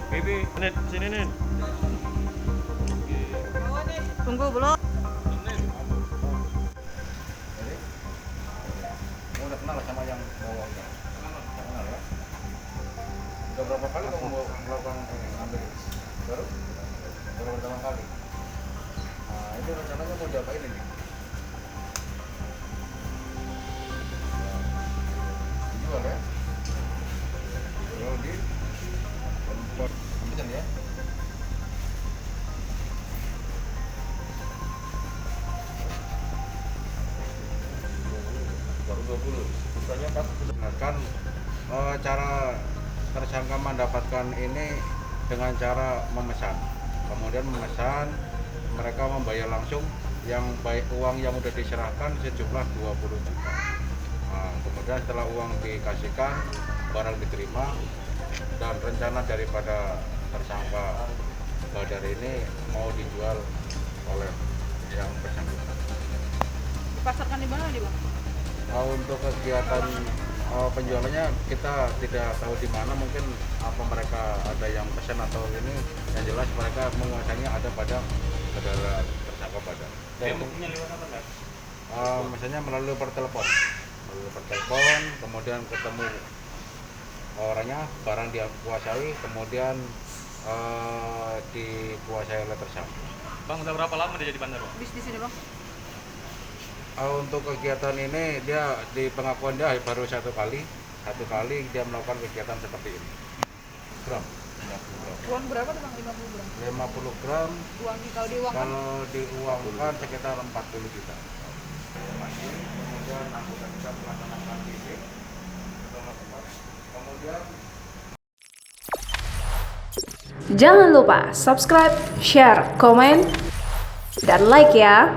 Bibi, Nen, sini Nen. Tunggu belum? Jadi, kamu udah kenal sama yang bawa uang? Kenal ya? Udah berapa kali kamu mau melakukan ini, ngambil? Baru pertama kali. Nah, ini rencananya mau diapain ini? Dijual ya? Jual di tempat ambil ya? Baru 20. Sisanya pas kan cara tersangka mendapatkan ini dengan cara memesan. Kemudian memesan, mereka membayar langsung yang baik uang yang sudah diserahkan sejumlah 20 juta. Nah, kemudian setelah uang dikasihkan, barang diterima, dan rencana daripada tersangka Badar ini mau dijual oleh yang bersangkutan. Dipasarkan di mana nih Bang? Untuk kegiatan penjualannya kita tidak tahu di mana, mungkin apa mereka ada yang pesan atau ini, yang jelas mereka menguasainya ada pada saudara tersangka Badar. Dia buktinya lewat apa enggak? Misalnya melalui pertelepon, kemudian ketemu orangnya, barang dia kuasai, kemudian dikuasai oleh tersangka. Bang, udah berapa lama dia jadi bandar, Bang? Bis di sini Bang. Untuk kegiatan ini dia di pengakuan dia baru satu kali dia melakukan kegiatan seperti ini. Gram, 50 gram. Uang berapa tuh Bang? 50 gram. 50 gram Uang kalau diuangkan? kalau diuangkan sekitar 40 juta. Kemudian anggota kita melaksanakan ini, kemudian Jangan lupa subscribe, share, komen, dan like ya.